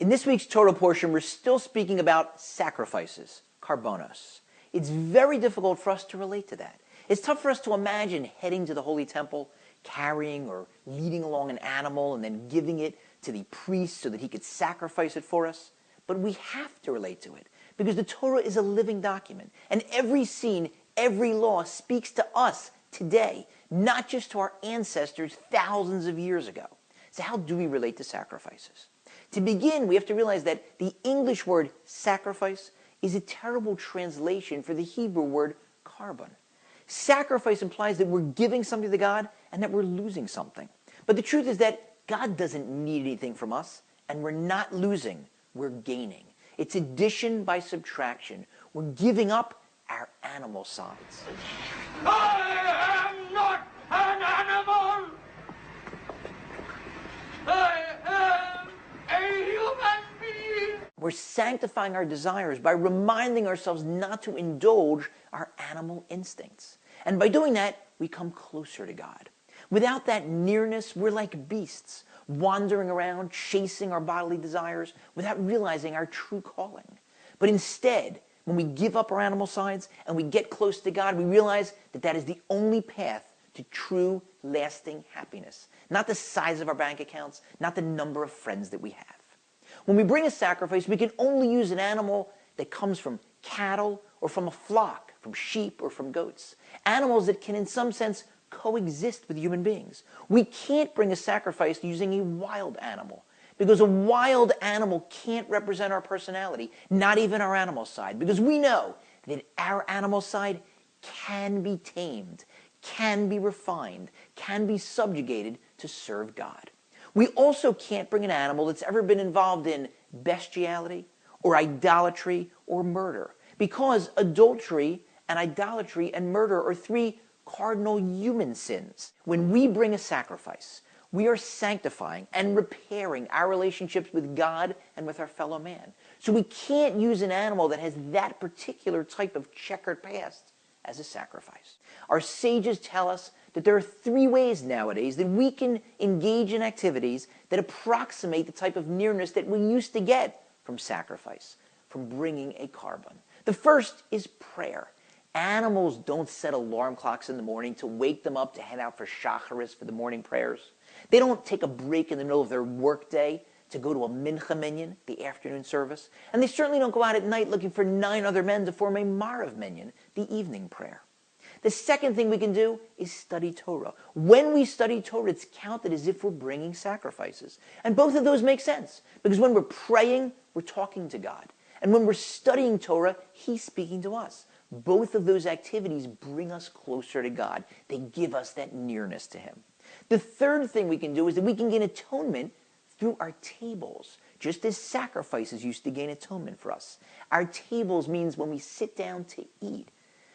In this week's Torah portion, we're still speaking about sacrifices, karbonos. It's very difficult for us to relate to that. It's tough for us to imagine heading to the Holy Temple, carrying or leading along an animal and then giving it to the priest so that he could sacrifice it for us. But we have to relate to it because the Torah is a living document. And every scene, every law speaks to us today, not just to our ancestors thousands of years ago. So how do we relate to sacrifices? To begin, we have to realize that the English word sacrifice is a terrible translation for the Hebrew word carbon. Sacrifice implies that we're giving something to God and that we're losing something. But the truth is that God doesn't need anything from us, and we're not losing, we're gaining. It's addition by subtraction. We're giving up our animal sides. I am not an animal! I am a human being! We're sanctifying our desires by reminding ourselves not to indulge our animal instincts. And by doing that, we come closer to God. Without that nearness, we're like beasts, wandering around, chasing our bodily desires without realizing our true calling. But instead, when we give up our animal sides and we get close to God, we realize that that is the only path to true, lasting happiness. Not the size of our bank accounts, not the number of friends that we have. When we bring a sacrifice, we can only use an animal that comes from cattle or from a flock, from sheep or from goats. Animals that can, in some sense, coexist with human beings. We can't bring a sacrifice using a wild animal because a wild animal can't represent our personality, not even our animal side, because we know that our animal side can be tamed, can be refined, can be subjugated to serve God. We also can't bring an animal that's ever been involved in bestiality or idolatry or murder, because adultery and idolatry and murder are three cardinal human sins. When we bring a sacrifice, we are sanctifying and repairing our relationships with God and with our fellow man. So we can't use an animal that has that particular type of checkered past as a sacrifice. Our sages tell us that there are three ways nowadays that we can engage in activities that approximate the type of nearness that we used to get from sacrifice, from bringing a carbon. The first is prayer. Animals don't set alarm clocks in the morning to wake them up to head out for shacharis, for the morning prayers. They don't take a break in the middle of their workday to go to a mincha minyan, the afternoon service. And they certainly don't go out at night looking for 9 other men to form a marav minyan, the evening prayer. The second thing we can do is study Torah. When we study Torah, it's counted as if we're bringing sacrifices. And both of those make sense, because when we're praying, we're talking to God. And when we're studying Torah, He's speaking to us. Both of those activities bring us closer to God. They give us that nearness to Him. The third thing we can do is that we can gain atonement through our tables, just as sacrifices used to gain atonement for us. Our tables means when we sit down to eat.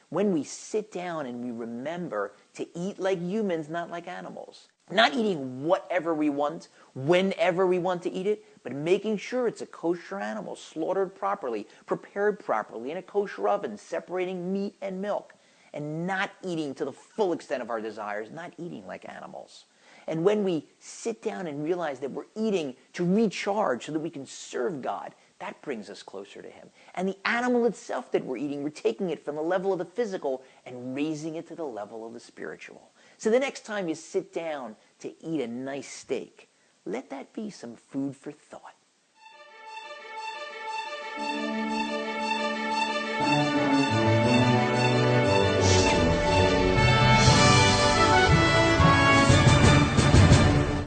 When we sit down and we remember to eat like humans, not like animals. Not eating whatever we want, whenever we want to eat it, but making sure it's a kosher animal, slaughtered properly, prepared properly, in a kosher oven, separating meat and milk, and not eating to the full extent of our desires, not eating like animals. And when we sit down and realize that we're eating to recharge so that we can serve God, that brings us closer to Him. And the animal itself that we're eating, we're taking it from the level of the physical and raising it to the level of the spiritual. So the next time you sit down to eat a nice steak, let that be some food for thought.